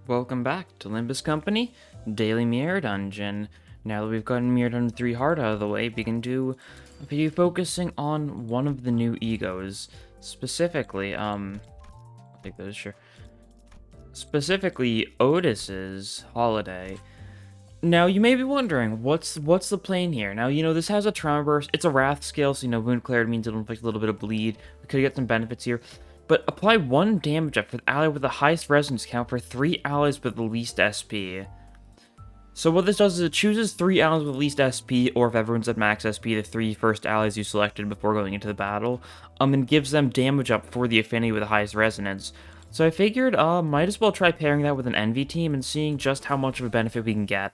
Welcome back to Limbus Company, Daily Mirror Dungeon. Now that we've gotten Mirror Dungeon 3 hard out of the way, we can do a video focusing on one of the new egos. Specifically, I'll take those, sure. Specifically, Outis Holiday. Now, you may be wondering, what's the plan here? Now, this has a trauma burst. It's a wrath scale, so, wound cleared means it'll inflict a little bit of bleed. We could get some benefits here. But apply 1 damage up for the ally with the highest resonance count for 3 allies with the least SP. So what this does is it chooses 3 allies with the least SP, or if everyone's at max SP, the 3 first allies you selected before going into the battle, and gives them damage up for the affinity with the highest resonance. So I figured, might as well try pairing that with an envy team and seeing just how much of a benefit we can get.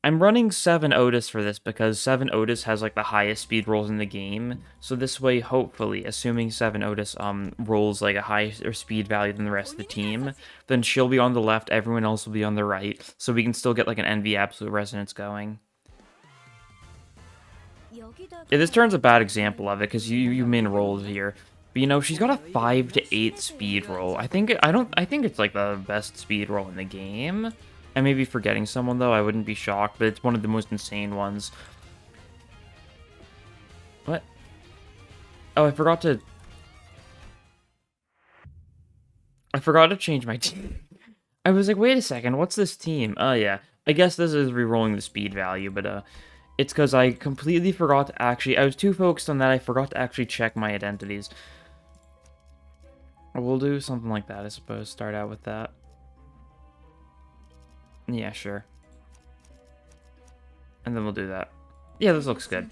I'm running 7 Outis for this because 7 Outis has like the highest speed rolls in the game. So this way, hopefully, assuming 7 Outis rolls like a higher speed value than the rest of the team, then she'll be on the left, everyone else will be on the right, so we can still get like an envy absolute resonance going. Yeah, this turn's a bad example of it because you min rolled here. But she's got a 5 to 8 speed roll. I think it's like the best speed roll in the game. I may be forgetting someone, though. I wouldn't be shocked, but it's one of the most insane ones. What? Oh, I forgot to change my team. I was like, wait a second, what's this team? Oh, yeah. I guess this is re-rolling the speed value, but, it's because I completely forgot to I was too focused on that, I forgot to actually check my identities. We'll do something like that, I suppose. Start out with that. Yeah, sure. And then we'll do that. Yeah, this looks good.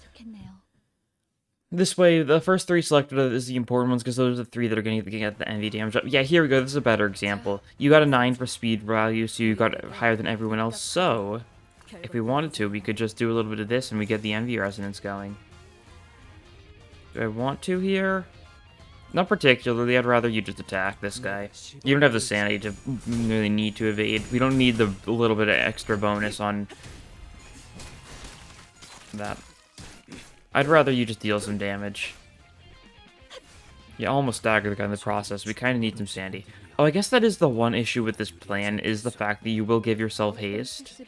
This way, the first 3 selected is the important ones, because those are the 3 that are going to get the envy damage up. Yeah, here we go, this is a better example. You got a 9 for speed value, so you got higher than everyone else, so if we wanted to, we could just do a little bit of this, and we get the envy resonance going. Do I want to here? Not particularly, I'd rather you just attack this guy. You don't have the sanity to really need to evade. We don't need the little bit of extra bonus on that. I'd rather you just deal some damage. Yeah, almost stagger the guy in the process. We kind of need some sanity. Oh, I guess that is the one issue with this plan, is the fact that you will give yourself haste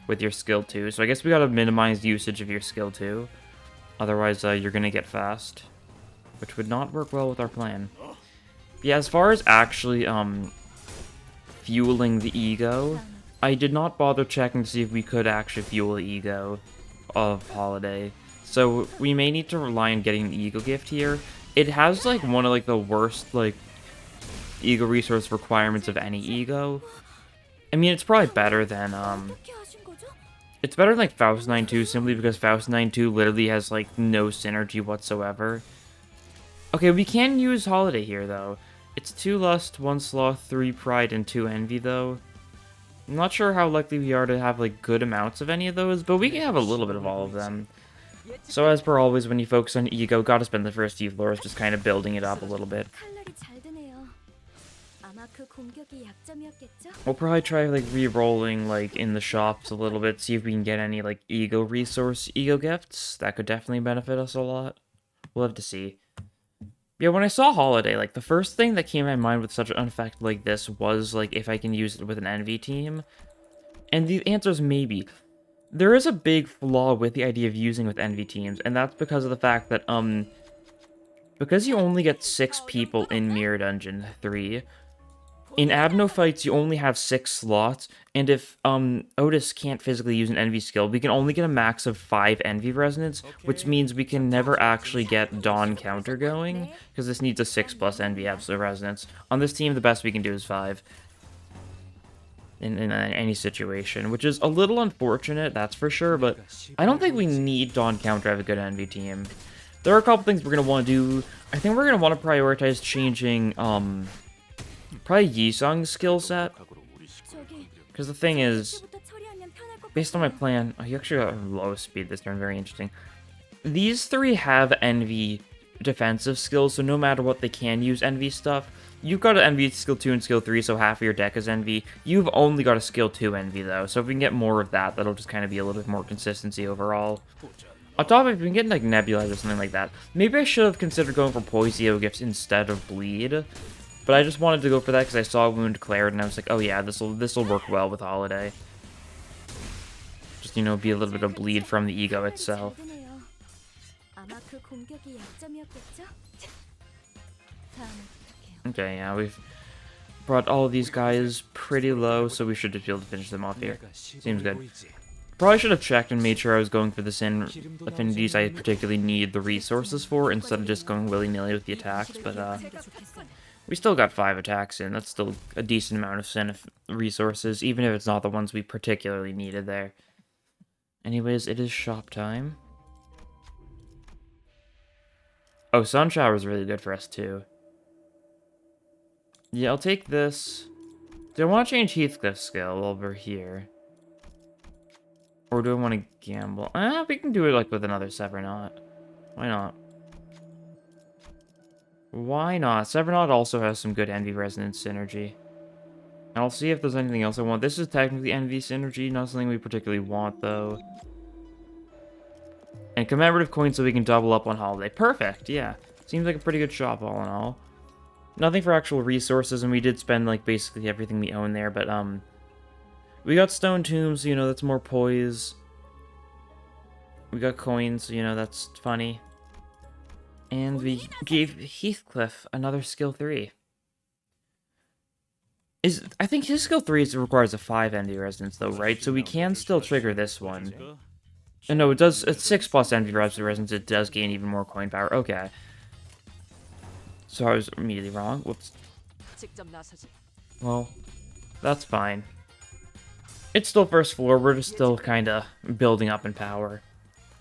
with your skill 2. So I guess we gotta minimize the usage of your skill 2. Otherwise, you're gonna get fast. Which would not work well with our plan. Yeah, as far as actually, fueling the ego, I did not bother checking to see if we could actually fuel the ego of Holiday. So, we may need to rely on getting the ego gift here. It has, like, one of, like, the worst, like, ego resource requirements of any ego. I mean, it's probably better than, it's better than, like, Faust 9-2, simply because Faust 9-2 literally has, like, no synergy whatsoever. Okay, we can use Holiday here, though. It's 2 Lust, 1 Sloth, 3 Pride, and 2 Envy, though. I'm not sure how likely we are to have, like, good amounts of any of those, but we can have a little bit of all of them. So, as per always, when you focus on ego, gotta spend the first few floors just kind of building it up a little bit. We'll probably try, like, re-rolling, like, in the shops a little bit, see if we can get any, like, ego gifts. That could definitely benefit us a lot. We'll have to see. Yeah, when I saw Holiday, like, the first thing that came to my mind with such an effect like this was, like, if I can use it with an envy team. And the answer is maybe. There is a big flaw with the idea of using with envy teams, and that's because of the fact that, because you only get 6 people in Mirror Dungeon 3, in Abno fights you only have 6 slots, and if, Outis can't physically use an envy skill, we can only get a max of 5 envy resonance, which means we can never actually get Dawn counter going, because this needs a 6+ envy absolute resonance. On this team, the best we can do is 5. In any situation, which is a little unfortunate, that's for sure, but I don't think we need Dawn counter to have a good envy team. There are a couple things we're going to want to do. I think we're going to want to prioritize changing, probably Yisung's skill set. Because the thing is, based on my plan, oh, he actually got low speed this turn, very interesting. These 3 have envy defensive skills, so no matter what they can use envy stuff. You've got an envy skill 2 and skill 3, so half of your deck is envy. You've only got a skill 2 envy, though, so if we can get more of that, that'll just kind of be a little bit more consistency overall. On top of it, if we can get, like, Nebulize or something like that, maybe I should have considered going for Poisio gifts instead of Bleed. But I just wanted to go for that because I saw Wound Declared, and I was like, oh yeah, this'll work well with Holiday. Just, you know, be a little bit of bleed from the ego itself. Okay, yeah, we've brought all of these guys pretty low, so we should just be able to finish them off here. Seems good. Probably should have checked and made sure I was going for the Sin affinities I particularly need the resources for, instead of just going willy-nilly with the attacks, but, we still got 5 attacks in. That's still a decent amount of Sin resources, even if it's not the ones we particularly needed there. Anyways, it is shop time. Oh, Sun Shower is really good for us, too. Yeah, I'll take this. Do I want to change Heathcliff's skill over here? Or do I want to gamble? We can do it, like, with another Severnot. Why not? Why not? Severnot also has some good Envy Resonance synergy. And I'll see if there's anything else I want. This is technically Envy synergy, not something we particularly want, though. And commemorative coins so we can double up on Holiday. Perfect, yeah. Seems like a pretty good shop, all in all. Nothing for actual resources, and we did spend, like, basically everything we own there, but, we got Stone Tombs, so, you know, that's more poise. We got coins, so, you know, that's funny. And we gave Heathcliff another skill 3. I think his skill 3 requires a 5 Envy Resonance, though, right? So we can still trigger this one. And no, it does, it's 6 plus Envy Resonance, it does gain even more coin power. Okay. So I was immediately wrong. Whoops. Well, that's fine. It's still first floor, we're just still kinda building up in power.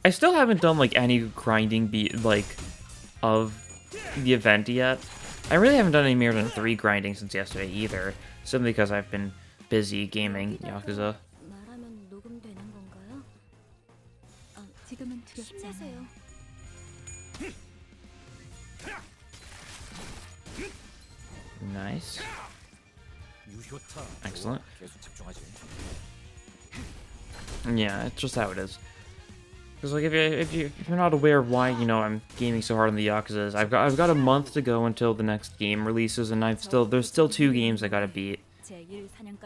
I still haven't done, like, any grinding of the event yet. I really haven't done any more than 3 grinding since yesterday either, simply because I've been busy gaming Yakuza. Nice. Excellent. Yeah, it's just how it is. Because like if you're not aware of why, you know, I'm gaming so hard on the Yakuza's, I've got a month to go until the next game releases, and there's still 2 games I gotta beat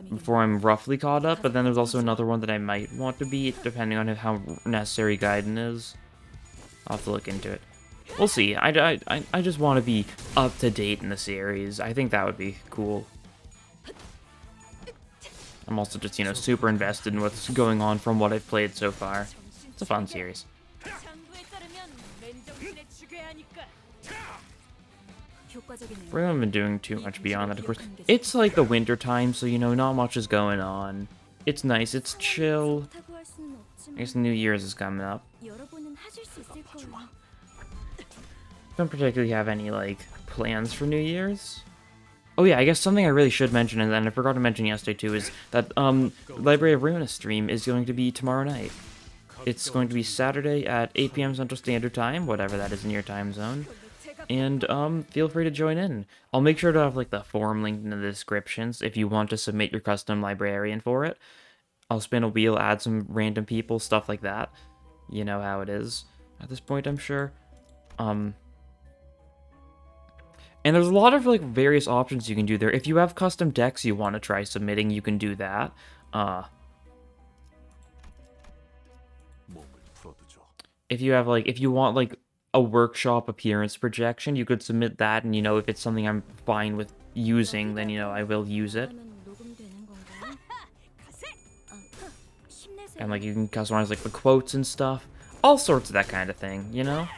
before I'm roughly caught up. But then there's also another one that I might want to beat, depending on how necessary Gaiden is. I'll have to look into it. We'll see. I just want to be up to date in the series. I think that would be cool. I'm also just, you know, super invested in what's going on from what I've played so far. It's a fun series. We haven't been doing too much beyond that, of course. It's like the winter time, so, you know, not much is going on. It's nice, it's chill. I guess New Year's is coming up. Don't particularly have any, like, plans for New Year's. Oh yeah, I guess something I really should mention, and then I forgot to mention yesterday too, is that Library of Ruina stream is going to be tomorrow night. It's going to be Saturday at 8 PM Central Standard Time, whatever that is in your time zone. And feel free to join in. I'll make sure to have like the forum linked in the descriptions if you want to submit your custom librarian for it. I'll spin a wheel, add some random people, stuff like that. You know how it is at this point, I'm sure. And there's a lot of like various options you can do there. If you have custom decks you want to try submitting, you can do that. If you have like, if you want like a workshop appearance projection, you could submit that, and you know, if it's something I'm fine with using, then you know I will use it. And like you can customize like the quotes and stuff, all sorts of that kind of thing, you know.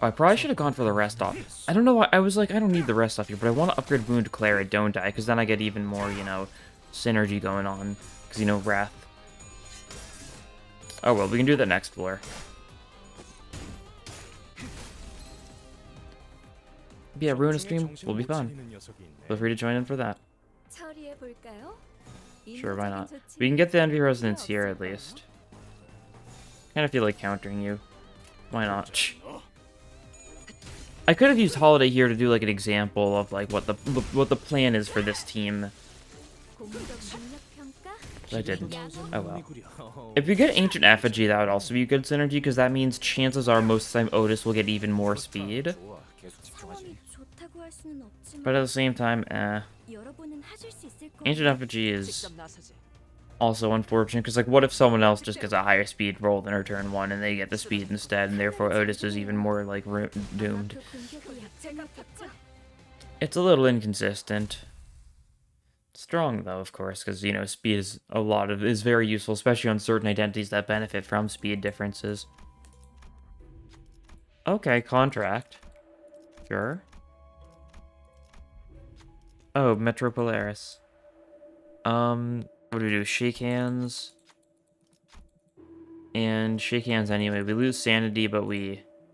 Oh, I probably should have gone for the rest off. I don't know why, I was like, I don't need the rest off here, but I want to upgrade Wound Declare it, don't I? Because then I get even more, you know, synergy going on. Because, you know, Wrath. Oh well, we can do that next floor. But yeah, Ruina stream will be fun. Feel free to join in for that. Sure, why not? We can get the Envy Resonance here, at least. Kind of feel like countering you. Why not? I could have used Holiday here to do like an example of like what the plan is for this team. But I didn't. Oh well. If we get Ancient Effigy, that would also be good synergy, because that means chances are most of the time Outis will get even more speed. But at the same time, Ancient Effigy is also unfortunate, because, like, what if someone else just gets a higher speed roll than her turn 1, and they get the speed instead, and therefore Outis is even more, like, doomed. It's a little inconsistent. Strong, though, of course, because, you know, speed is very useful, especially on certain identities that benefit from speed differences. Okay, contract. Sure. Oh, Metro Polaris. What do we do? Shake hands. And shake hands anyway. We lose sanity, but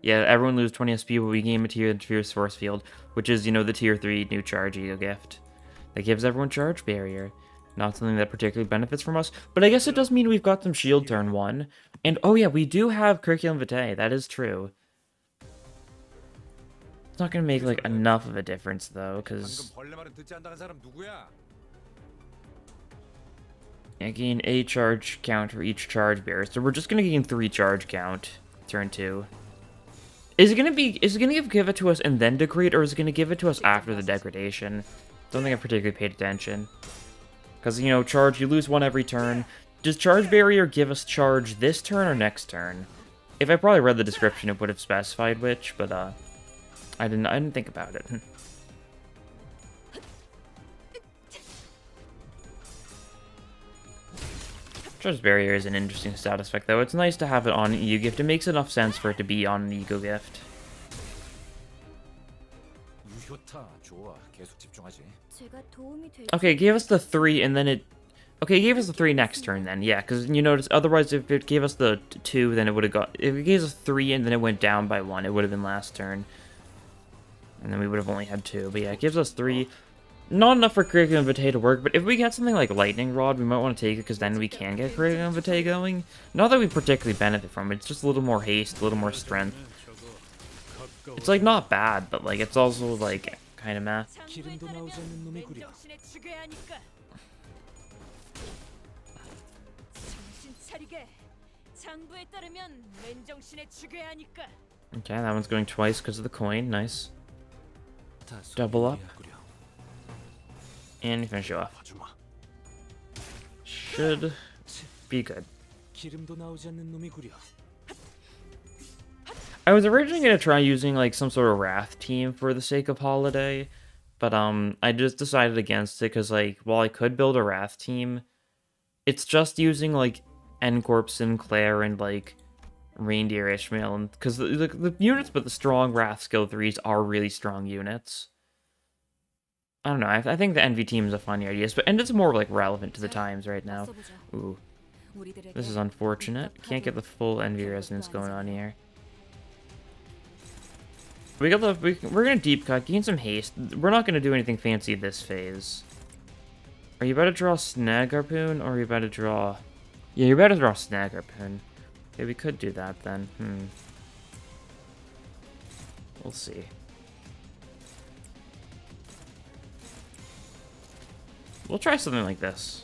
yeah, everyone loses 20 SP, but we gain material interference force field, which is, you know, the tier 3 new charge ego gift. That gives everyone charge barrier. Not something that particularly benefits from us, but I guess it does mean we've got some shield turn 1. And, oh yeah, we do have Curriculum Vitae. That is true. It's not going to make, like, enough of a difference, though, because I gain a charge count for each charge bearer, so we're just going to gain 3 charge count, turn 2. Is it going to give it to us and then degrade, or is it going to give it to us after the degradation? Don't think I've particularly paid attention. Because, you know, charge, you lose 1 every turn. Does charge barrier give us charge this turn or next turn? If I probably read the description, it would have specified which, but, I didn't think about it. Charge barrier is an interesting status effect, though. It's nice to have it on an ego gift. It makes enough sense for it to be on an ego gift. Okay, it gave us the 3, and then it... Okay, it gave us the 3 next turn, then. Yeah, because you notice, otherwise, if it gave us the 2, then it would have got... If it gave us 3, and then it went down by 1, it would have been last turn. And then we would have only had 2. But yeah, it gives us 3. Not enough for Curriculum Vitae to work, but if we get something like Lightning Rod, we might want to take it, because then we can get Curriculum Vitae going. Not that we particularly benefit from it, it's just a little more haste, a little more strength. It's, like, not bad, but, like, it's also, like, kind of meh. Okay, that one's going twice because of the coin. Nice. Double up. And finish you off. Should be good. I was originally going to try using, like, some sort of Wrath team for the sake of Holiday, but, I just decided against it, because, like, while I could build a Wrath team, it's just using, like, N-Corp Sinclair and, like, Reindeer Ishmael, and because the units with the strong Wrath skill 3s are really strong units. I don't know, I think the Envy team is a funny idea, and it's more, like, relevant to the times right now. Ooh. This is unfortunate. Can't get the full Envy resonance going on here. We're gonna deep cut, gain some haste. We're not gonna do anything fancy this phase. Are you about to draw Snag Harpoon, or are you about to draw... Yeah, you're about to draw Snag Harpoon. Okay, we could do that then. We'll see. We'll try something like this.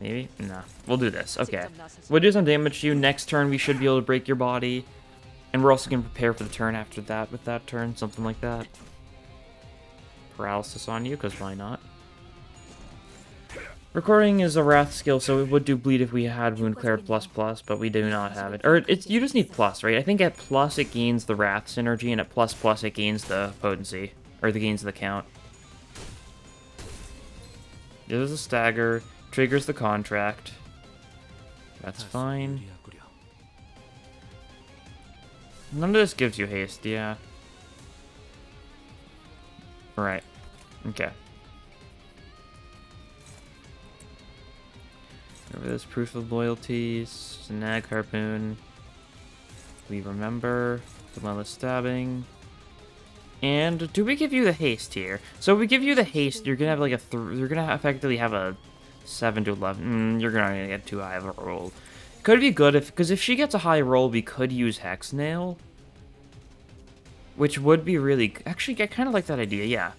Maybe? Nah. We'll do this. Okay. We'll do some damage to you. Next turn, we should be able to break your body. And we're also going to prepare for the turn after that with that turn. Something like that. Paralysis on you, because why not? Recording is a Wrath skill, so it would do bleed if we had Wound Cleared ++, but we do not have it. Or, you just need plus, right? I think at plus it gains the Wrath synergy, and at ++ it gains the potency. Or the gains the count. There's a stagger. Triggers the contract. That's fine. None of this gives you haste, yeah. Right. Okay. Over this proof of loyalty, Snag Harpoon. We remember. Relentless Stabbing. And do we give you the haste here? So if we give you the haste, you're gonna have like you're gonna effectively have a 7 to 11. You're not gonna get too high of a roll. Could be good because if she gets a high roll, we could use Hex Nail, which would be really... Actually, I kind of like that idea, yeah.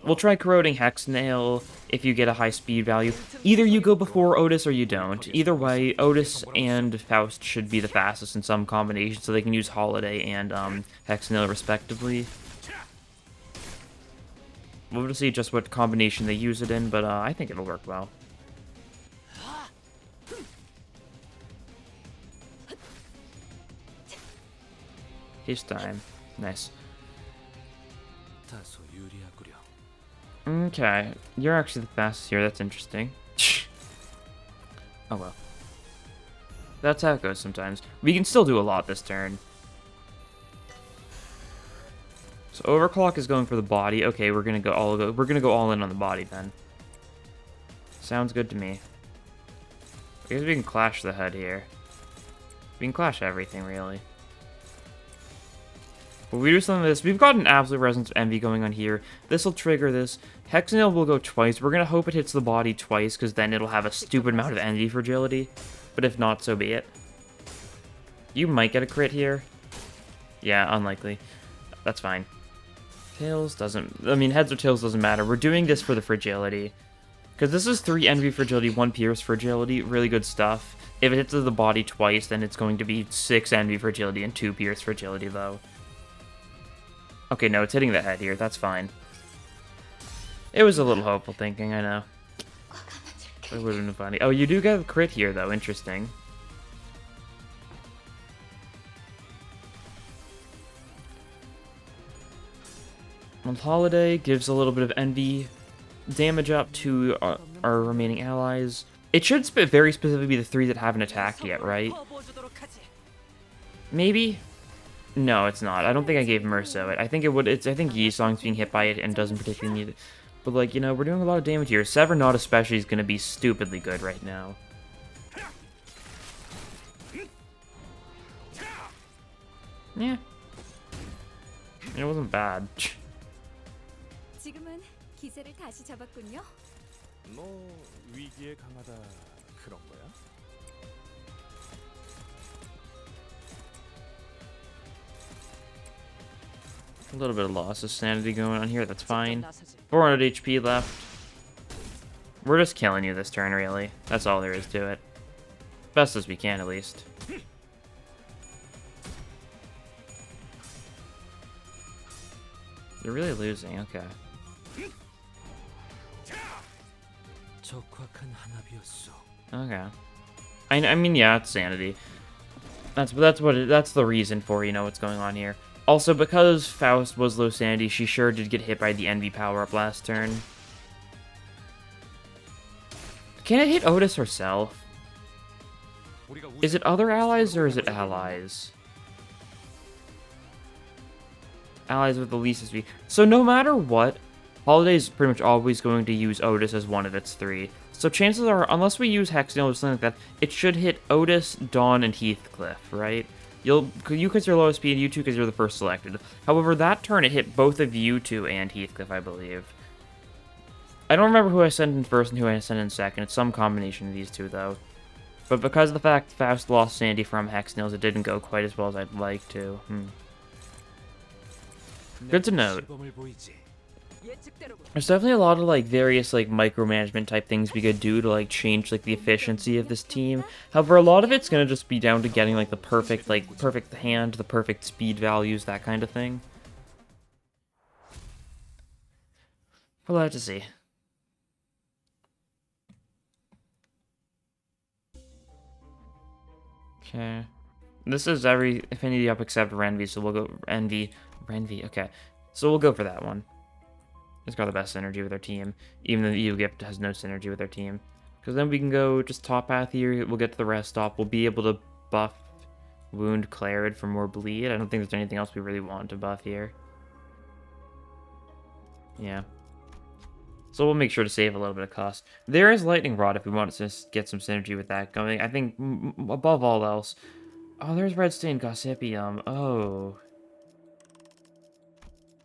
We'll try corroding Hex Nail if you get a high speed value. Either you go before Outis or you don't. Either way, Outis and Faust should be the fastest in some combination, so they can use Holiday and Hex Nail respectively. We'll have to see just what combination they use it in, but I think it'll work well. His time. Nice. Okay, you're actually the fastest here. That's interesting. Oh well. That's how it goes sometimes. We can still do a lot this turn. So overclock is going for the body. Okay, we're gonna go all in on the body then. Sounds good to me. I guess we can clash the head here. We can clash everything really. But we do something like this. We've got an absolute resonance of envy going on here. This will trigger this. Hexanail will go twice. We're gonna hope it hits the body twice, because then it'll have a stupid amount of envy fragility. But if not, so be it. You might get a crit here. Yeah, unlikely. That's fine. Tails doesn't... I mean, heads or tails doesn't matter. We're doing this for the fragility. Because this is 3 envy fragility, 1 pierce fragility. Really good stuff. If it hits the body twice, then it's going to be 6 envy fragility and 2 pierce fragility, though. Okay, no, it's hitting the head here. That's fine. It was a little hopeful thinking, I know. It would have been funny. Oh, you do get a crit here, though. Interesting. Well, Holiday gives a little bit of envy damage up to our remaining allies. It should very specifically be the 3 that haven't attacked yet, right? Maybe? No, it's not. I don't think I gave Merso it. I think it would. I think Yisong's being hit by it and doesn't particularly need it. But like, you know, we're doing a lot of damage here. Sever not especially is going to be stupidly good right now. Yeah. It wasn't bad. 지금은 기세를 다시 잡았군요. 너 위기에 강하다 그런 거야? A little bit of loss of sanity going on here, that's fine. 400 HP left. We're just killing you this turn, really. That's all there is to it. Best as we can, at least. They're really losing, okay. Okay. I mean, yeah, it's sanity. That's the reason for, you know, what's going on here. Also, because Faust was low sanity, she sure did get hit by the Envy power-up last turn. Can it hit Outis herself? Is it other allies, or is it allies? Allies with the least SP. So no matter what, Holiday is pretty much always going to use Outis as one of its 3. So chances are, unless we use Hexanail or something like that, it should hit Outis, Dawn, and Heathcliff, right? You because you're low SP and you two because you're the first selected. However, that turn it hit both of you two and Heathcliff, I believe. I don't remember who I sent in first and who I sent in second. It's some combination of these two, though. But because of the fact Faust lost Sandy from Hexanails, it didn't go quite as well as I'd like to. Good to note. There's definitely a lot of like various like micromanagement type things we could do to like change like the efficiency of this team. However, a lot of it's gonna just be down to getting like the perfect hand, the perfect speed values, that kind of thing. We'll have to see. Okay. This is every affinity up except Renvy, so we'll go Renvy, okay. So we'll go for that one. It's got the best synergy with our team, even though the EU gift has no synergy with our team. Because then we can go just top path here, we'll get to the rest stop, we'll be able to buff Wound Clarid for more bleed. I don't think there's anything else we really want to buff here. Yeah. So we'll make sure to save a little bit of cost. There is Lightning Rod if we want to get some synergy with that going. I think above all else... Oh, there's Red Stain Gossipium. Oh.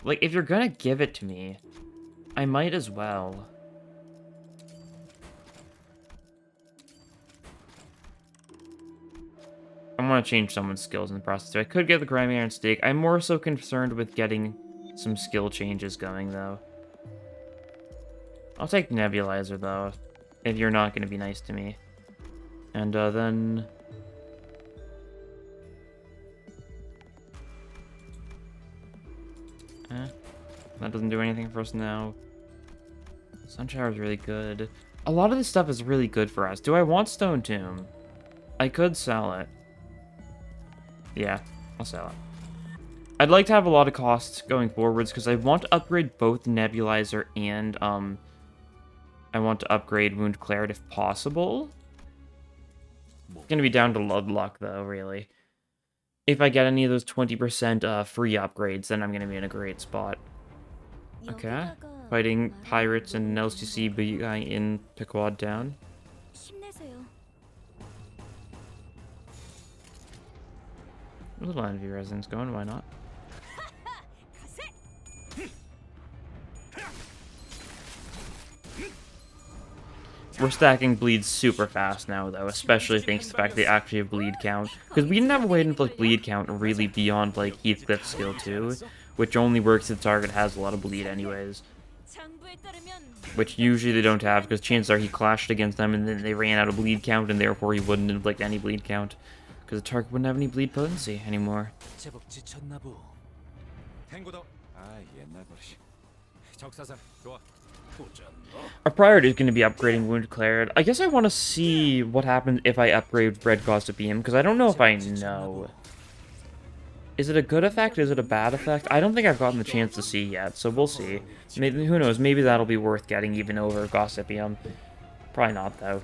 Like, if you're gonna give it to me, I might as well. I want to change someone's skills in the process, too. I could get the Grimy Iron Stake. I'm more so concerned with getting some skill changes going, though. I'll take Nebulizer, though, if you're not going to be nice to me. And, then... That doesn't do anything for us now. Sunshower is really good. A lot of this stuff is really good for us. Do I want Stone Tomb? I could sell it. Yeah, I'll sell it. I'd like to have a lot of costs going forwards because I want to upgrade both Nebulizer and I want to upgrade Wound Claret if possible. It's gonna be down to luck though, really. If I get any of those 20% free upgrades, then I'm gonna be in a great spot. Okay, fighting pirates and an LCC guy in Pequod down. 힘내세요. A little envy resonance going, why not? We're stacking bleeds super fast now, though, especially thanks to the fact they actually have bleed count. Because we didn't have a way to like bleed count really beyond like Heathcliff's skill 2, which only works if the target has a lot of bleed anyways. Which usually they don't have, because chances are he clashed against them and then they ran out of bleed count, and therefore he wouldn't inflict any bleed count. Because the target wouldn't have any bleed potency anymore. Our priority is going to be upgrading Wound Claret. I guess I want to see what happens if I upgrade Red Gossapium, because I don't know if I know. Is it a good effect? Is it a bad effect? I don't think I've gotten the chance to see yet, so we'll see. Maybe, who knows, maybe that'll be worth getting even over Gossapium. Probably not, though.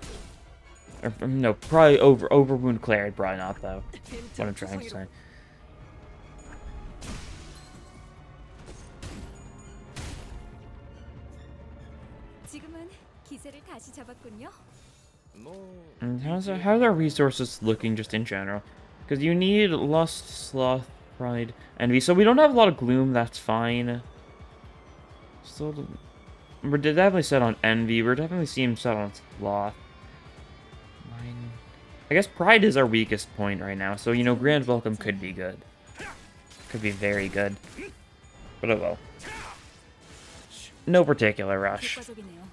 Or, no, probably over Wound Claret, probably not, though. What I'm trying to say. 지금은 기세를 다시 잡았군요. And how's our resources looking just in general? Because you need Lust, Sloth, Pride, Envy. So we don't have a lot of Gloom, that's fine. Still, we're definitely set on Envy. We're definitely seeing set on Sloth. I guess Pride is our weakest point right now. So, you know, Grand Welcome could be good. Could be very good. But oh well. No particular rush. 효과적이네요.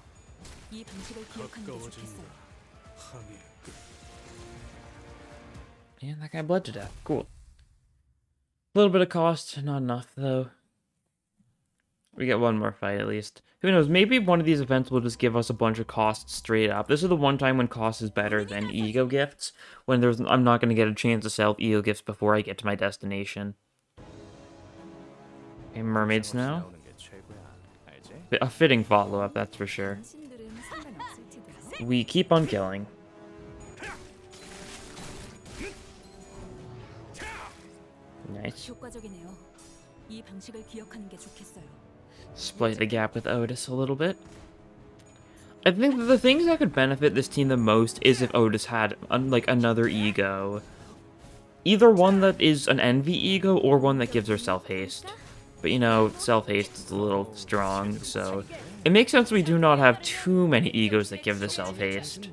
이 방식을 기억하는 게 좋겠어요. And that guy bled to death. Cool. A little bit of cost, not enough though. We get one more fight at least. Who knows, maybe one of these events will just give us a bunch of costs straight up. This is the one time when cost is better than ego gifts. When I'm not going to get a chance to sell ego gifts before I get to my destination. Okay, mermaids now. A fitting follow-up, that's for sure. 당신들은 상관없을 테고요. We keep on killing. Nice. 효과적이네요. 이 방식을 기억하는 게 좋겠어요. Split the gap with Outis a little bit. I think that the things that could benefit this team the most is if Outis had, like, another ego. Either one that is an envy ego or one that gives her self-haste. But, you know, self-haste is a little strong, so... It makes sense we do not have too many egos that give the self-haste.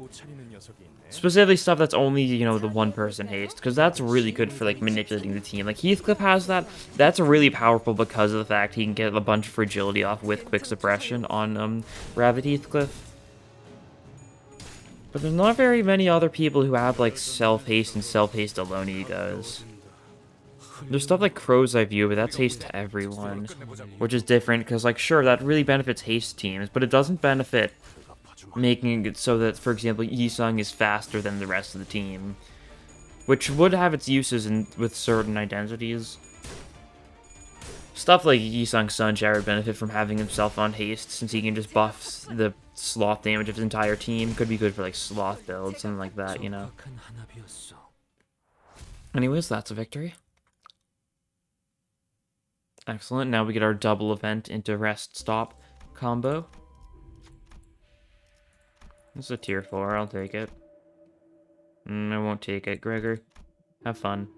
Specifically stuff that's only, you know, the one-person haste, because that's really good for, like, manipulating the team. Like, Heathcliff has that. That's really powerful because of the fact he can get a bunch of fragility off with quick suppression on, Rabbit Heathcliff. But there's not very many other people who have, like, self-haste and self-haste alone egos. There's stuff like Crow's Eye View, but that's haste to everyone. Which is different, because, like, sure, that really benefits haste teams, but it doesn't benefit making it so that, for example, Yi-Sung is faster than the rest of the team. Which would have its uses with certain identities. Stuff like Yi-Sung's Sunshower would benefit from having himself on haste, since he can just buff the sloth damage of his entire team. Could be good for, like, sloth builds, something like that, you know. Anyways, that's a victory. Excellent, now we get our double event into rest stop combo. This is a tier 4, I'll take it. I won't take it, Gregor. Have fun.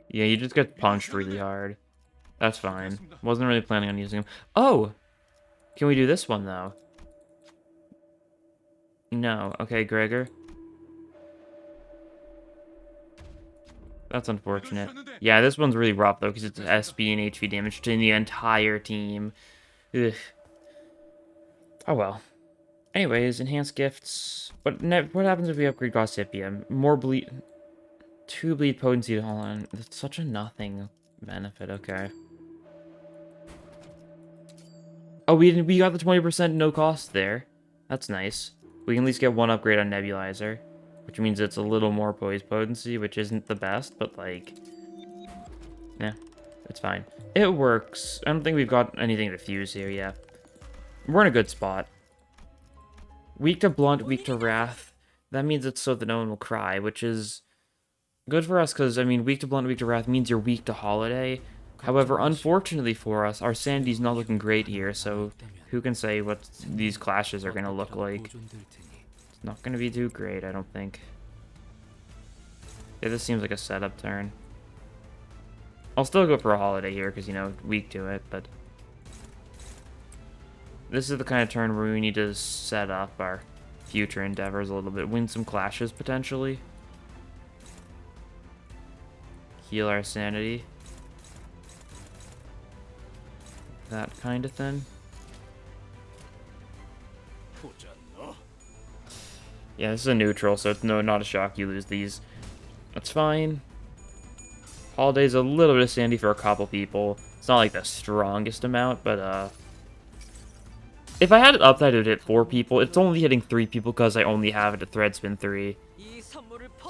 Yeah, you just get punched really hard. That's fine. Wasn't really planning on using him. Oh! Can we do this one, though? No. Okay, Gregor. That's unfortunate. Yeah, this one's really rough, though, because it's SB and HP damage to the entire team. Ugh. Oh well. Anyways, enhanced gifts. What happens if we upgrade Gossipium? More bleed... 2 bleed potency to hold on. That's such a nothing benefit, okay. Oh, we got the 20% no cost there. That's nice. We can at least get one upgrade on Nebulizer, which means it's a little more poise potency, which isn't the best, but like, yeah, it's fine. It works. I don't think we've got anything to fuse here yet. We're in a good spot. Weak to Blunt, weak to Wrath. That means it's so that no one will cry, which is good for us because, I mean, weak to Blunt, weak to Wrath means you're weak to Holiday. However, unfortunately for us, our Sanity's not looking great here, so who can say what these clashes are going to look like? It's not going to be too great, I don't think. Yeah, this seems like a setup turn. I'll still go for a Holiday here because, you know, weak to it, but this is the kind of turn where we need to set up our future endeavors a little bit. Win some clashes, potentially. Heal our sanity. That kind of thing. Yeah, this is a neutral, so it's not a shock you lose these. That's fine. Holiday's a little bit of sanity for a couple people. It's not like the strongest amount, but if I had it up that it would hit 4 people. It's only hitting 3 people because I only have it at thread spin 3.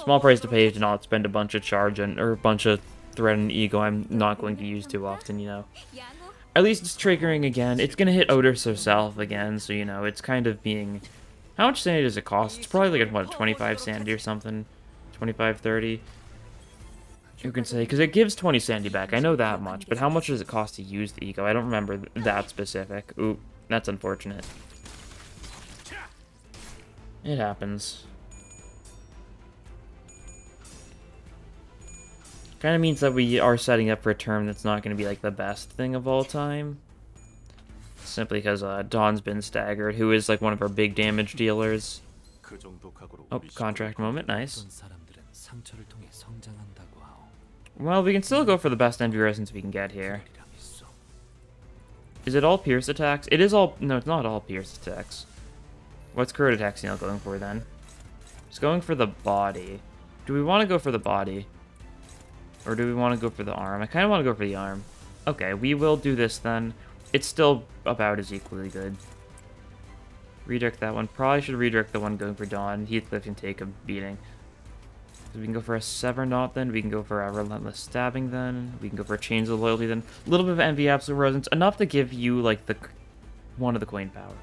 Small price to pay to not spend a bunch of charge or a bunch of thread and ego I'm not going to use too often, you know. At least it's triggering again. It's going to hit Outis herself again, so, you know, it's kind of being... How much sanity does it cost? It's probably like, what, 25 sanity or something? 25, 30? Who can say? Because it gives 20 sanity back. I know that much, but how much does it cost to use the ego? I don't remember that specific. Ooh, that's unfortunate. It happens. Kind of means that we are setting up for a term that's not going to be like the best thing of all time. Simply because Dawn's been staggered, who is like one of our big damage dealers. Oh, contract moment, nice. Well, we can still go for the best envy resonance we can get here. Is it all pierce attacks? It is all... No, it's not all pierce attacks. What's current attacks going for then? It's going for the body. Do we want to go for the body? Or do we want to go for the arm? I kind of want to go for the arm. Okay, we will do this then. It's still about as equally good. Redirect that one. Probably should redirect the one going for Dawn. Heathcliff can take a beating. So we can go for a Sever Knot then. We can go for a Relentless Stabbing then. We can go for a Chains of Loyalty then. A little bit of Envy Absolute Resonance. Enough to give you, like, the one of the coin power.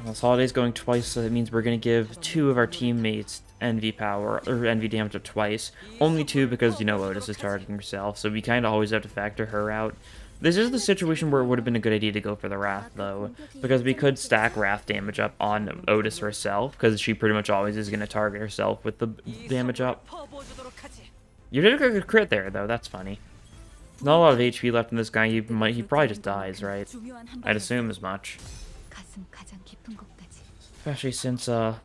This Holiday's going twice, so that means we're going to give 2 of our teammates Envy power, or Envy damage of twice. Only 2 because, you know, Outis is targeting herself, so we kind of always have to factor her out. This is the situation where it would have been a good idea to go for the Wrath, though, because we could stack Wrath damage up on Outis herself, because she pretty much always is going to target herself with the damage up. You did a good crit there, though. That's funny. Not a lot of HP left in this guy. He probably just dies, right? I'd assume as much. Especially since, I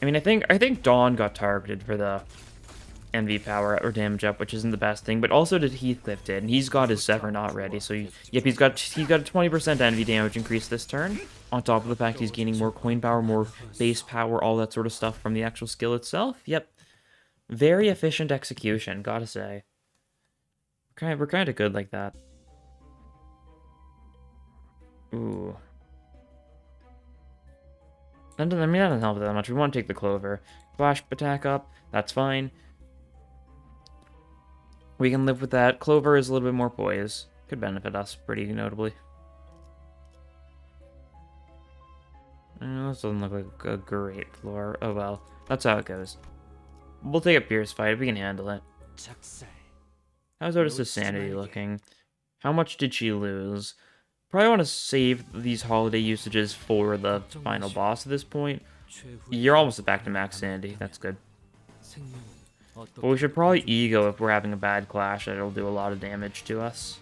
mean, I think Dawn got targeted for the Envy power or damage up, which isn't the best thing, but also did Heathcliff did, and he's got his Sever Knot ready, so yep, he's got a 20% Envy damage increase this turn, on top of the fact he's gaining more coin power, more base power, all that sort of stuff from the actual skill itself. Yep. Very efficient execution, gotta say. We're kind of good like that. Ooh. I mean, that doesn't help that much. We want to take the Clover. Flash attack up. That's fine. We can live with that. Clover is a little bit more poise. Could benefit us pretty notably. This doesn't look like a great floor. Oh well. That's how it goes. We'll take a Pierce fight. We can handle it. How's Outis' sanity looking? How much did she lose? Probably want to save these Holiday usages for the final boss at this point. You're almost back to max sanity. That's good. But we should probably ego if we're having a bad clash. That'll do a lot of damage to us.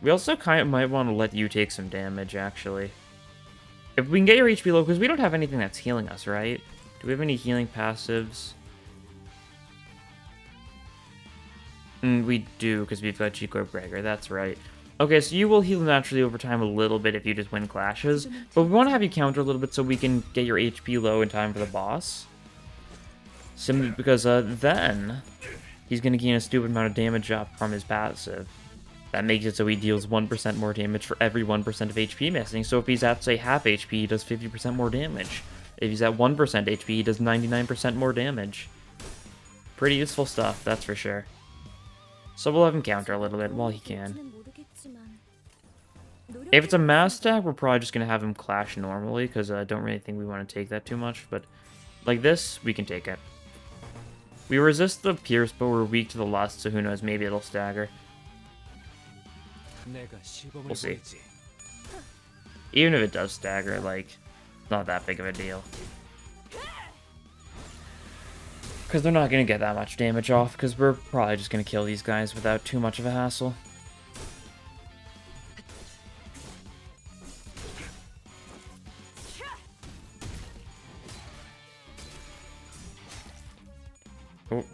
We also kind of might want to let you take some damage, actually. If we can get your HP low, because we don't have anything that's healing us, right? Do we have any healing passives? We do, because we've got Chico Gregor. That's right. Okay, so you will heal naturally over time a little bit if you just win clashes, but we want to have you counter a little bit so we can get your HP low in time for the boss. Simply because then he's going to gain a stupid amount of damage up from his passive. That makes it so he deals 1% more damage for every 1% of HP missing. So if he's at, say, half HP, he does 50% more damage. If he's at 1% HP, he does 99% more damage. Pretty useful stuff, that's for sure. So we'll have him counter a little bit while he can. If it's a mass stack, we're probably just going to have him clash normally, because I don't really think we want to take that too much. But like this, we can take it. We resist the Pierce, but we're weak to the Lust, so who knows, maybe it'll stagger. We'll see. Even if it does stagger, like, not that big of a deal. Because they're not going to get that much damage off, because we're probably just going to kill these guys without too much of a hassle. Oh,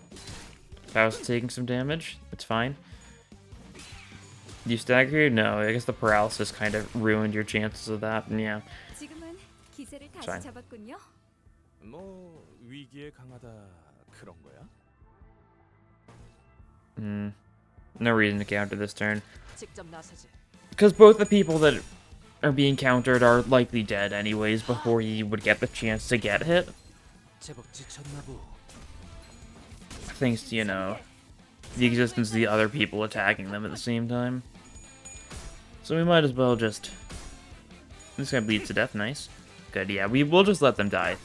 I was taking some damage. It's fine. You stagger here? No, I guess the paralysis kind of ruined your chances of that. Yeah. Fine. 뭐 위기에 강하다 그런 거야? No reason to counter this turn. Because both the people that are being countered are likely dead anyways before he would get the chance to get hit. Thanks to, you know, the existence of the other people attacking them at the same time. So we might as well just... This guy bleeds to death, nice. Good, yeah, we will just let them die.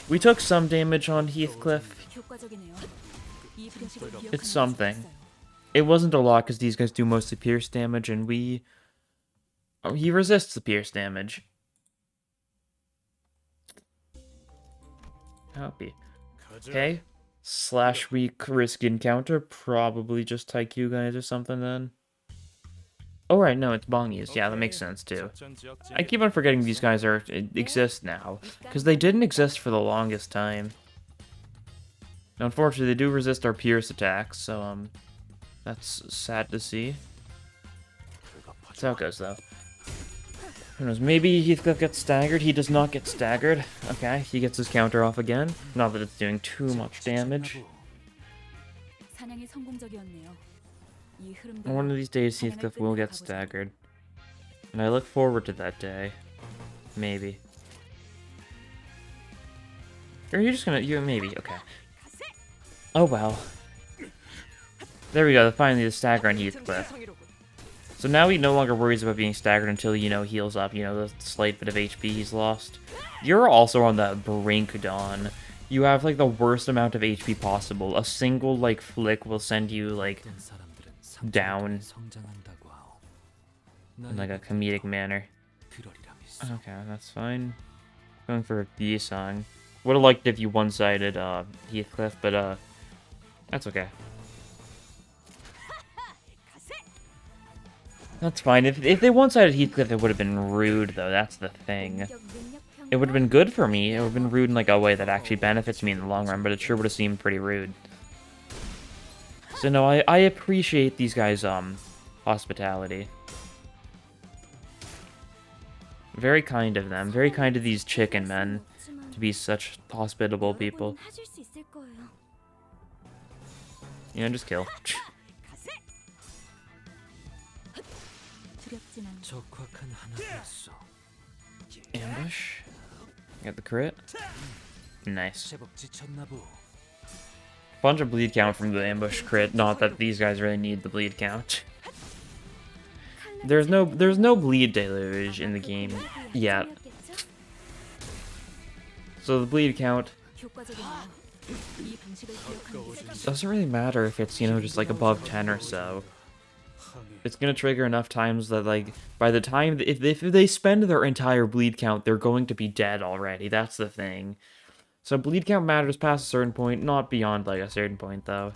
We took some damage on Heathcliff. It's something. It wasn't a lot because these guys do mostly pierce damage, and we... Oh, he resists the pierce damage. Happy. Okay. Slash weak risk encounter. Probably just Taikyuu guys or something then. Oh right, no, it's Bongies. Yeah, that makes sense too. I keep on forgetting these guys exist now, because they didn't exist for the longest time. Now, unfortunately, they do resist our pierce attacks, so that's sad to see. That's how it goes though. Who knows? Maybe Heathcliff gets staggered. He does not get staggered. Okay, he gets his counter off again. Not that it's doing too much damage. One of these days, Heathcliff will get staggered. And I look forward to that day. Maybe. Or are you just gonna... maybe, okay. Oh well. There we go, finally the stagger on Heathcliff. So now he no longer worries about being staggered until, you know, heals up, you know, the slight bit of HP he's lost. You're also on the brink, Dawn. You have, like, the worst amount of HP possible. A single, like, flick will send you, like... down in like a comedic manner. Okay, that's fine. Going for a B song. Would have liked if you one-sided Heathcliff, but that's okay. That's fine. If they one-sided Heathcliff, it would have been rude, though. That's the thing. It would have been good for me. It would have been rude in like a way that actually benefits me in the long run, but it sure would have seemed pretty rude. So no, I appreciate these guys' hospitality. Very kind of them. Very kind of these chicken men to be such hospitable people. You know, just kill. Ambush. Got the crit. Nice. Bunch of bleed count from the ambush crit. Not that these guys really need the bleed count. There's no bleed deluge in the game yet. So the bleed count doesn't really matter if it's, you know, just like above 10 or so. It's gonna trigger enough times that, like, by the time if they spend their entire bleed count, they're going to be dead already. That's the thing. So bleed count matters past a certain point, not beyond, like, a certain point, though.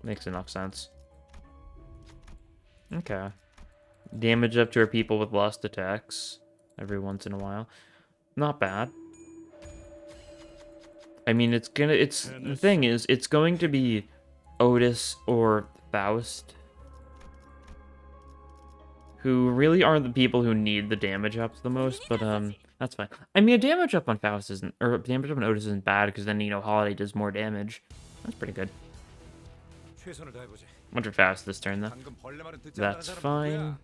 Makes enough sense. Okay. Damage up to our people with lust attacks every once in a while. Not bad. I mean, the thing is, it's going to be Outis or Faust, who really aren't the people who need the damage ups the most, but, that's fine. I mean, a damage up on Faust isn't, or a damage up on Outis isn't bad, because then, you know, Holiday does more damage. That's pretty good. 최선을 다해보지. Wonder fast this turn though. 방금 벌레 말은 듣지 않는 That's 사람 fine. 누구야?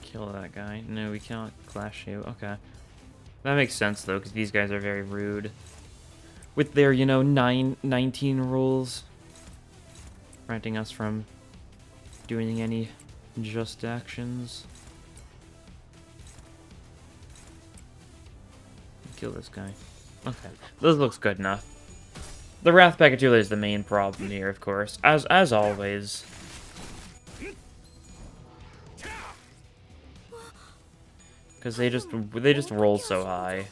Kill that guy. No, we cannot clash you. Okay. That makes sense though, because these guys are very rude. With their, you know, 19 rules. Preventing us from doing any just actions. Kill this guy. Okay. This looks good enough. The Wrath Pacatula is the main problem here, of course. As always. Because they just roll so high.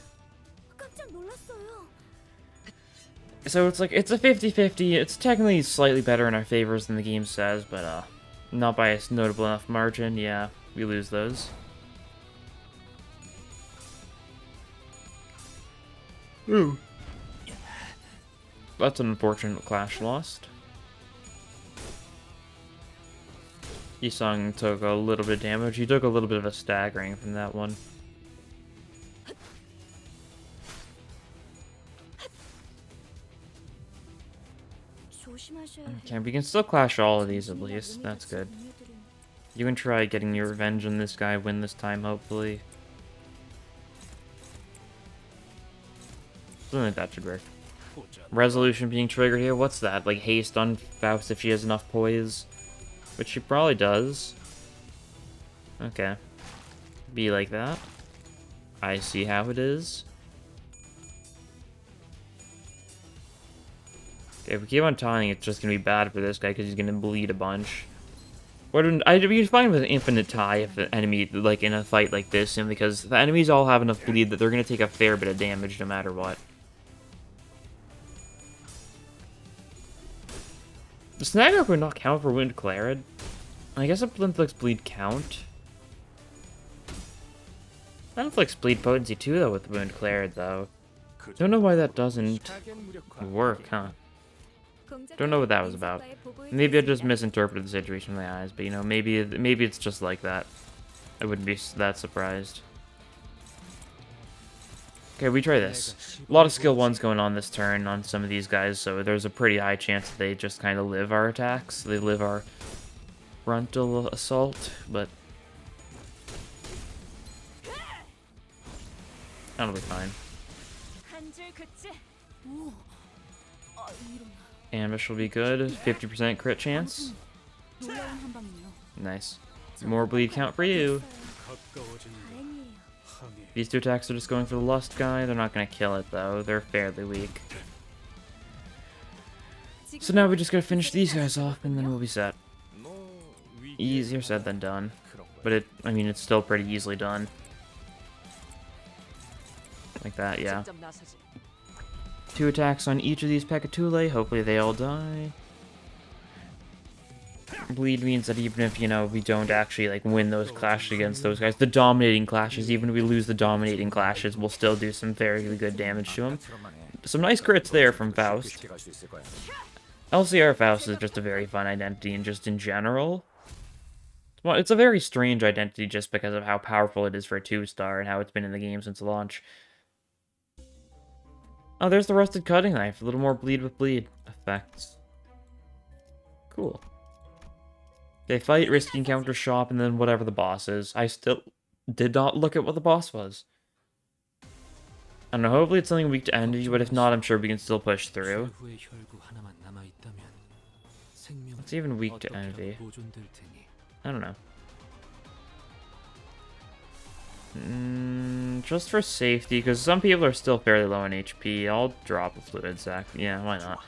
깜짝 놀랐어요. So it's like, it's a 50-50. It's technically slightly better in our favors than the game says, but not by a notable enough margin. Yeah, we lose those. Ooh. That's an unfortunate clash lost. Yisung took a little bit of damage. He took a little bit of a staggering from that one. 조심하셔야 Okay, we can still clash all of these at least. That's good. You can try getting your revenge on this guy, win this time, hopefully. Something like that should work. Resolution being triggered here. What's that? Like haste on Faust if she has enough poise? Which she probably does. Okay. Be like that. I see how it is. Okay, if we keep on tying, it's just gonna be bad for this guy because he's gonna bleed a bunch. I'd be fine with an infinite tie if the enemy, like in a fight like this, and because the enemies all have enough bleed that they're gonna take a fair bit of damage no matter what. The snag up would not count for Wound Clarid. I guess a Inflicts Bleed count. That inflicts bleed potency too, though, with Wound Clarid, though. Don't know why that doesn't work, huh? Don't know what that was about. Maybe I just misinterpreted the situation with my eyes, but you know, maybe it's just like that. I wouldn't be that surprised. Okay, we try this. A lot of skill 1s going on this turn on some of these guys, so there's a pretty high chance that they just kind of live our attacks. They live our frontal assault, but that'll be fine. Ambush will be good. 50% crit chance. 놀라운 한 방이요. Nice. More bleed count for you. 다행이에요. These two attacks are just going for the Lust guy. They're not going to kill it, though. They're fairly weak. So now we just got to finish these guys off, and then we'll be set. Easier said than done. But I mean, it's still pretty easily done. Like that, yeah. 2 attacks on each of these Pecatulae. Hopefully they all die. Bleed means that even if, you know, we don't actually, like, win those clashes against those guys, the dominating clashes, even if we lose the dominating clashes, we'll still do some fairly good damage to them. Some nice crits there from Faust. LCR Faust is just a very fun identity, and just in general. Well, it's a very strange identity just because of how powerful it is for a 2-star and how it's been in the game since launch. Oh, there's the Rusted Cutting Knife. A little more bleed with bleed effects. Cool. They fight, risk encounter shop, and then whatever the boss is. I still did not look at what the boss was. I don't know, hopefully it's something weak to envy, but if not, I'm sure we can still push through. It's even weak to envy. I don't know. Just for safety, because some people are still fairly low on HP, I'll drop a Fluid Sac. Yeah, why not?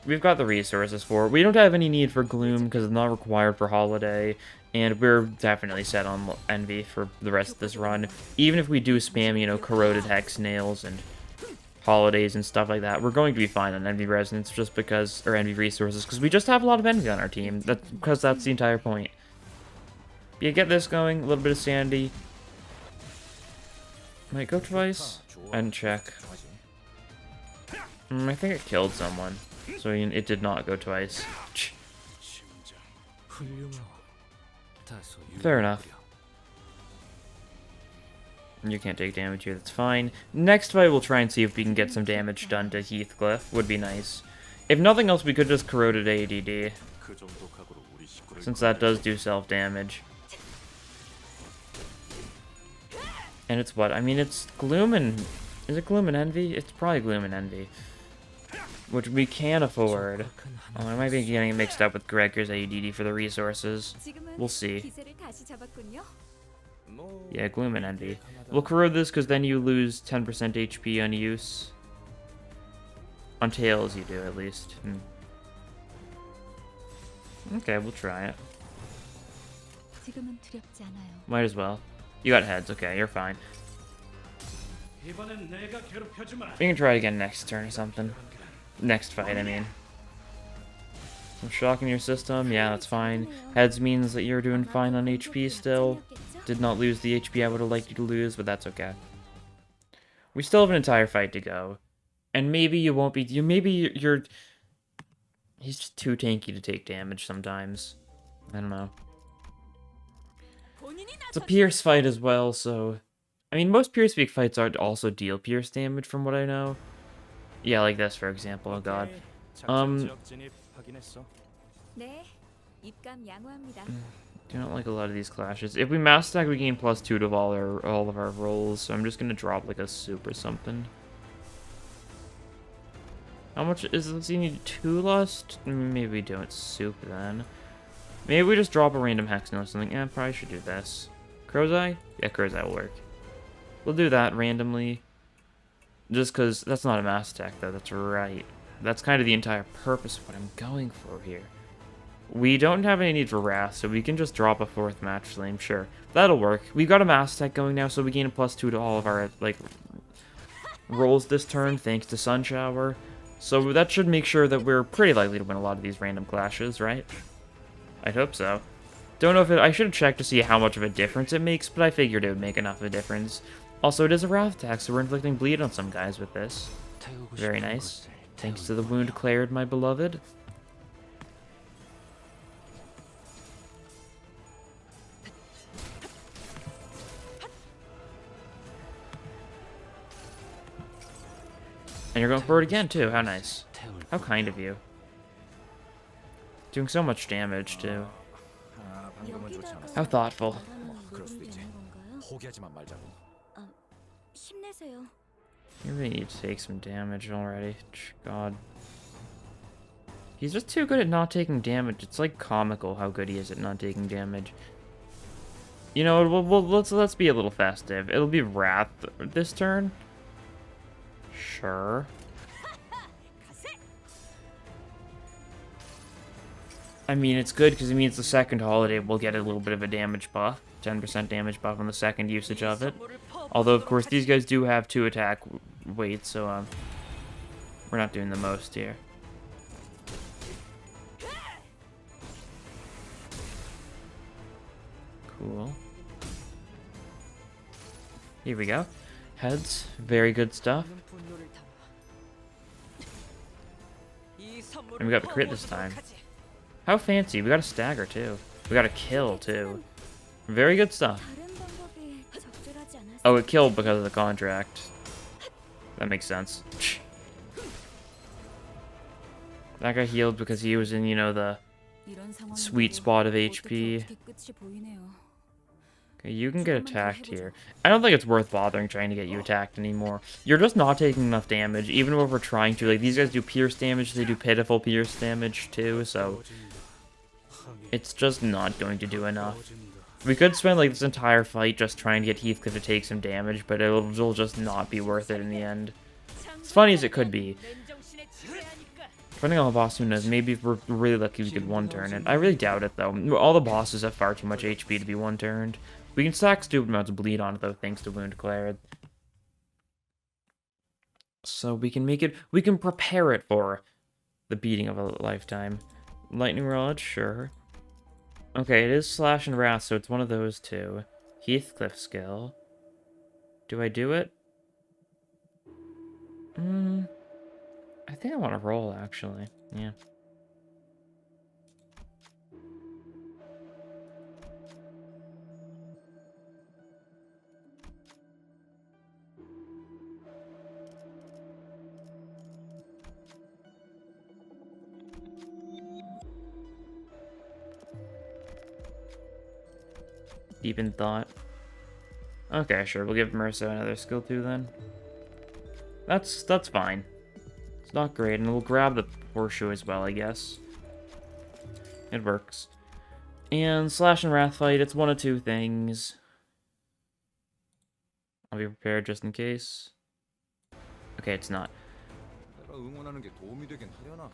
We've got the resources for it. We don't have any need for Gloom, because it's not required for Holiday, and we're definitely set on Envy for the rest of this run. Even if we do spam, you know, Corroded Hex Nails and Holidays and stuff like that, we're going to be fine on Envy Resonance just because, or Envy Resources, because we just have a lot of Envy on our team. Because that's the entire point. Yeah, get this going, a little bit of Sandy. Might go twice, and check. I think it killed someone, so it did not go twice. Fair enough. You can't take damage here, that's fine. Next fight, we'll try and see if we can get some damage done to Heathcliff. Would be nice. If nothing else, we could just corroded ADD, since that does do self-damage. And it's what? I mean, it's Gloom and... Is it Gloom and Envy? It's probably Gloom and Envy. Which we can afford. Oh, I might be getting it mixed up with Gregor's ADD for the resources. We'll see. Yeah, Gloom and Envy. We'll corrode this because then you lose 10% HP on use. On tails you do, at least. Okay, we'll try it. Might as well. You got heads, okay, you're fine. We can try it again next turn or something. Next fight, I mean. Some shock in your system, yeah, that's fine. Heads means that you're doing fine on HP still. Did not lose the HP I would have liked you to lose, but that's okay. We still have an entire fight to go. And maybe you won't be... you're... He's just too tanky to take damage sometimes. I don't know. It's a Pierce fight as well, so... I mean, most Pierce Speak fights also deal Pierce damage from what I know. Yeah, like this, for example. Oh, God. Do not like a lot of these clashes. If we mass attack, we gain +2 to all of our rolls, so I'm just gonna drop like a soup or something. How much is this? You need 2 lust? Maybe we don't soup then. Maybe we just drop a random hex note or something. Yeah, probably should do this. Crow's Eye? Yeah, Crow's Eye will work. We'll do that randomly. Just because that's not a mass attack, though. That's right. That's kind of the entire purpose of what I'm going for here. We don't have any need for Wrath, so we can just drop a 4th Match Flame, sure. That'll work. We've got a mass attack going now, so we gain a +2 to all of our, like, rolls this turn, thanks to Sun Shower. So that should make sure that we're pretty likely to win a lot of these random clashes, right? I'd hope so. Don't know if it... I should have checked to see how much of a difference it makes, but I figured it would make enough of a difference. Also, it is a Wrath attack, so we're inflicting bleed on some guys with this. Very nice. Thanks to the wound cleared, my beloved. And you're going for it again, too. How nice. How kind of you. Doing so much damage, too. How thoughtful. You really need to take some damage already. God. He's just too good at not taking damage. It's like comical how good he is at not taking damage. You know, let's be a little festive. It'll be Wrath this turn. Sure. I mean, it's good because it means the second holiday will get a little bit of a damage buff. 10% damage buff on the second usage of it. Although, of course, these guys do have 2 attack weights, so we're not doing the most here. Cool. Here we go. Heads. Very good stuff. And we got the crit this time. How fancy. We got a stagger, too. We got a kill, too. Very good stuff. Oh, it killed because of the contract. That makes sense. That guy healed because he was in, you know, the sweet spot of HP. Okay, you can get attacked here. I don't think it's worth bothering trying to get you attacked anymore. You're just not taking enough damage, even if we're trying to. Like, these guys do pierce damage, they do pitiful pierce damage too, so it's just not going to do enough. We could spend, like, this entire fight just trying to get Heathcliff to take some damage, but it'll just not be worth it in the end. As funny as it could be. Depending on the boss, who knows, maybe if we're really lucky we could one-turn it. I really doubt it, though. All the bosses have far too much HP to be one-turned. We can stack stupid amounts of bleed on it, though, thanks to wound cleared. So we can make it... We can prepare it for the beating of a lifetime. Lightning Rod, sure. Okay, it is Slash and Wrath, so it's one of those two. Heathcliff skill. Do I do it? I think I want to roll, actually. Yeah. Deep in thought. Okay, sure. We'll give Mercer another skill too then. That's fine. It's not great, and we'll grab the horseshoe as well, I guess. It works. And Slash and Wrath fight, it's one of two things. I'll be prepared just in case. Okay, it's not. 내가 응원하는 게 도움이 되긴 하려나?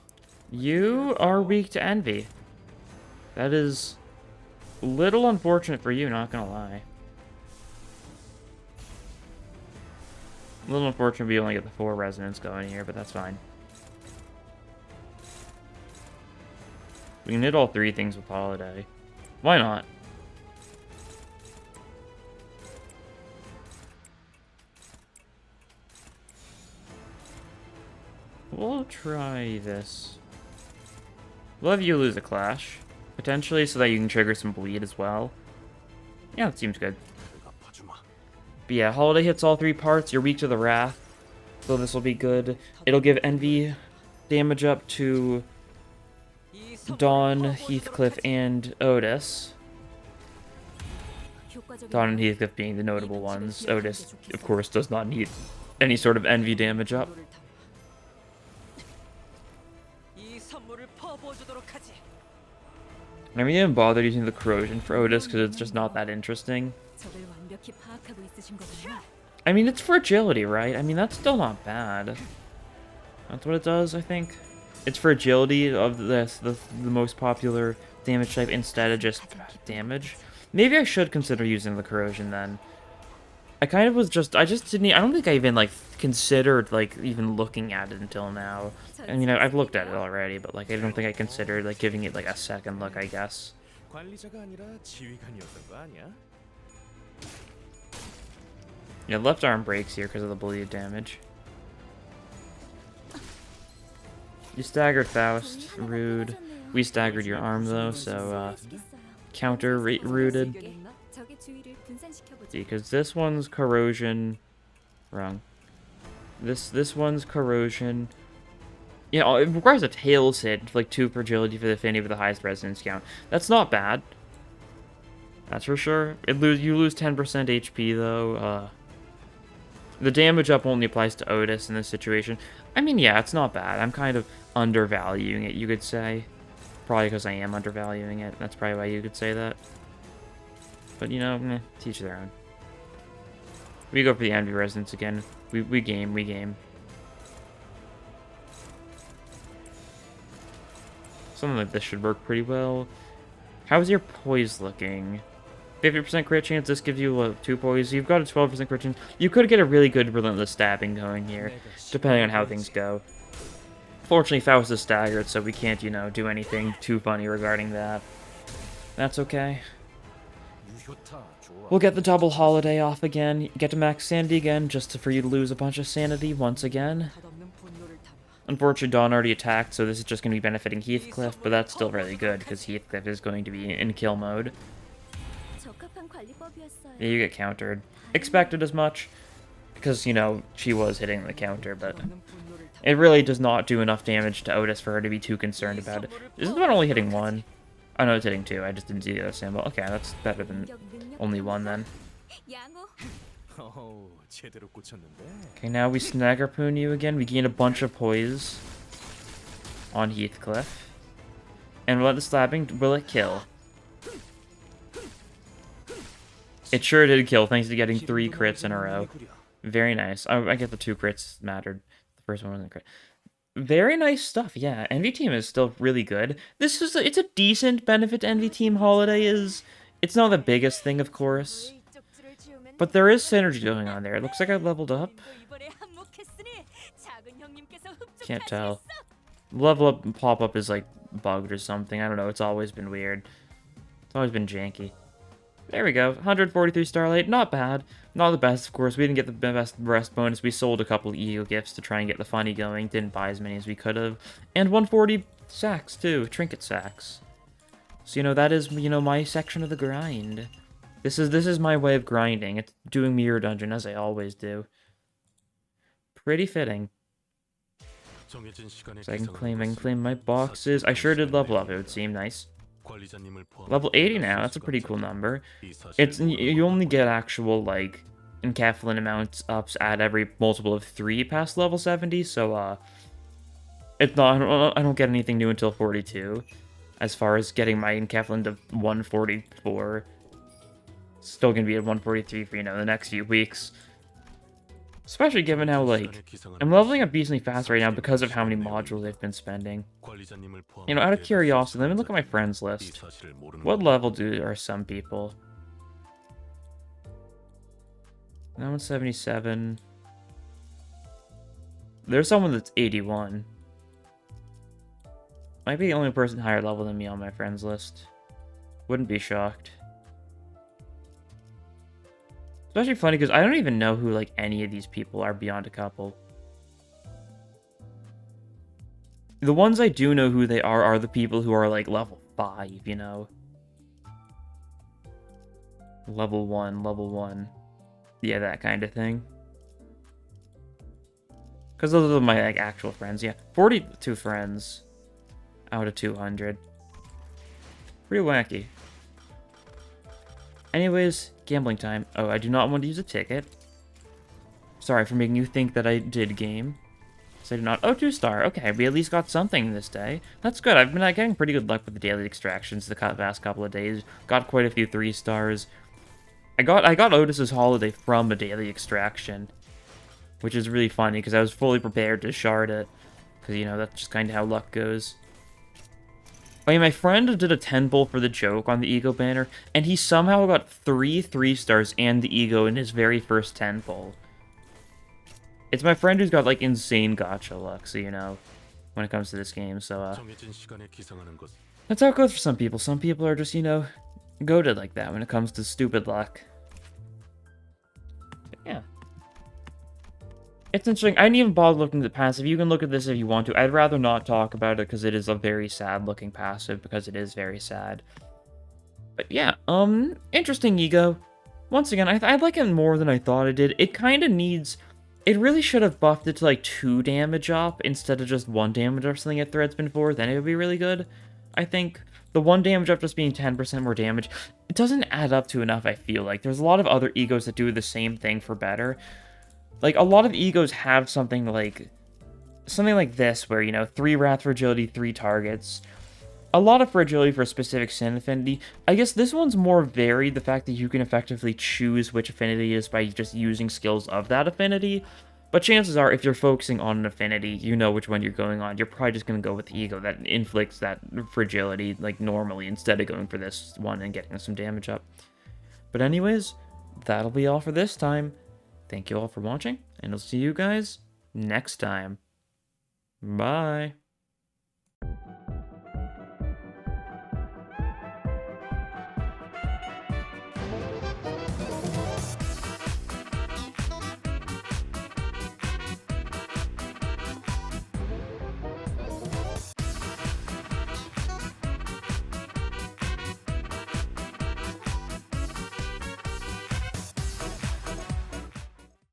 You are weak to envy. That is a little unfortunate for you, not gonna lie. A little unfortunate we only get the 4 resonance going here, but that's fine. We can hit all 3 things with Holiday. Why not? We'll try this. We'll have you lose a clash, potentially, so that you can trigger some bleed as well. Yeah, that seems good. But yeah, Holiday hits all 3 parts. You're weak to the Wrath, so this will be good. It'll give Envy damage up to Dawn, Heathcliff, and Outis. Dawn and Heathcliff being the notable ones. Outis, of course, does not need any sort of Envy damage up. I mean, I didn't bother using the corrosion for Outis because it's just not that interesting. I mean, it's for agility, right? I mean, that's still not bad. That's what it does, I think. It's for agility of the most popular damage type instead of just damage. Maybe I should consider using the corrosion then. I kind of was just, I just didn't, I don't think I even, like, considered, like, even looking at it until now. I mean, I've looked at it already, but, like, I don't think I considered, like, giving it, like, a second look, I guess. Yeah, left arm breaks here because of the bleed damage. You staggered Faust, rude. We staggered your arm, though, so, counter rooted. Because this one's corrosion. Wrong. This one's corrosion. Yeah, it requires a tails hit, like 2 for agility for the affinity with the highest resonance count. That's not bad. That's for sure. You lose 10% HP though. The damage up only applies to Outis in this situation. I mean, yeah, it's not bad. I'm kind of undervaluing it, you could say. Probably because I am undervaluing it. That's probably why you could say that. But, you know, teach their own. We go for the Envy Resonance again. We game. Something like this should work pretty well. How's your poise looking? 50% crit chance. This gives you 2 poise. You've got a 12% crit chance. You could get a really good relentless stabbing going here, depending on how things go. Fortunately, Faust is staggered, so we can't, you know, do anything too funny regarding that. That's okay. We'll get the double Holiday off again, get to max sanity again, just for you to lose a bunch of sanity once again. Unfortunately, Dawn already attacked, so this is just going to be benefiting Heathcliff, but that's still really good, because Heathcliff is going to be in kill mode. Yeah, you get countered. Expected as much, because, you know, she was hitting the counter, but it really does not do enough damage to Outis for her to be too concerned about it. Is this one only hitting 1? Oh no, it's hitting 2. I just didn't see the other symbol. Okay, that's better than only 1 then. Okay, now we snag harpoon you again. We gain a bunch of poise on Heathcliff. And what the slapping, will it kill? It sure did kill, thanks to getting 3 crits in a row. Very nice. I get the 2 crits mattered. The first one wasn't a crit. Very nice stuff, yeah. Envy Team is still really good. It's a decent benefit to Envy Team. Holiday is... It's not the biggest thing, of course. But there is synergy going on there. It looks like I leveled up. Can't tell. Level up and pop up is like bugged or something. I don't know. It's always been weird. It's always been janky. There we go. 143 Starlight. Not bad. Not the best, of course. We didn't get the best rest bonus. We sold a couple ego gifts to try and get the funny going. Didn't buy as many as we could have. And 140 sacks, too. Trinket sacks. So, you know, that is, you know, my section of the grind. This is my way of grinding. It's doing Mirror Dungeon, as I always do. Pretty fitting. So I can claim my boxes. I sure did level up, it would seem nice. Level 80 now, that's a pretty cool number. You only get actual, like, encapsulant amounts ups at every multiple of 3 past level 70, so, it's not, I don't get anything new until 42, as far as getting my encapsulant to 144. Still gonna be at 143 for, the next few weeks. Especially given how, like, I'm leveling up decently fast right now because of how many modules I've been spending. Out of curiosity, let me look at my friends list. What level are some people? That one's 77. There's someone that's 81. Might be the only person higher level than me on my friends list. Wouldn't be shocked. Especially funny because I don't even know who, like, any of these people are beyond a couple. The ones I do know who they are the people who are, like, level 5, Level 1, level 1. Yeah, that kind of thing. Because those are my, like, actual friends, yeah. 42 friends out of 200. Pretty wacky. Anyways, gambling time. Oh, I do not want to use a ticket. Sorry for making you think that I did game. So I did not. Oh, 2-star. Okay, we at least got something this day. That's good. I've been getting pretty good luck with the daily extractions the past couple of days. Got quite a few 3-stars. I got Outis Holiday from a daily extraction, which is really funny because I was fully prepared to shard it. Because, that's just kind of how luck goes. I mean, my friend did a 10-pull for the joke on the ego banner, and he somehow got 3-3-stars and the ego in his very first 10-pull. It's my friend who's got, like, insane gacha luck, so, when it comes to this game, so, that's how it goes for some people. Some people are just, goated like that when it comes to stupid luck. But yeah. It's interesting. I didn't even bother looking at the passive. You can look at this if you want to. I'd rather not talk about it because it is a very sad-looking passive because it is very sad. But yeah, interesting ego. Once again, I like it more than I thought it did. It kind of needs... It really should have buffed it to, like, 2 damage up instead of just 1 damage up something it threads been for. Then it would be really good, I think. The 1 damage up just being 10% more damage, it doesn't add up to enough, I feel like. There's a lot of other egos that do the same thing for better. Like, a lot of egos have something like this, where, 3 Wrath Fragility, 3 targets. A lot of fragility for a specific sin affinity. I guess this one's more varied, the fact that you can effectively choose which affinity it is by just using skills of that affinity. But chances are, if you're focusing on an affinity, you know which one you're going on. You're probably just going to go with the ego that inflicts that fragility, like, normally, instead of going for this one and getting some damage up. But anyways, that'll be all for this time. Thank you all for watching, and I'll see you guys next time. Bye.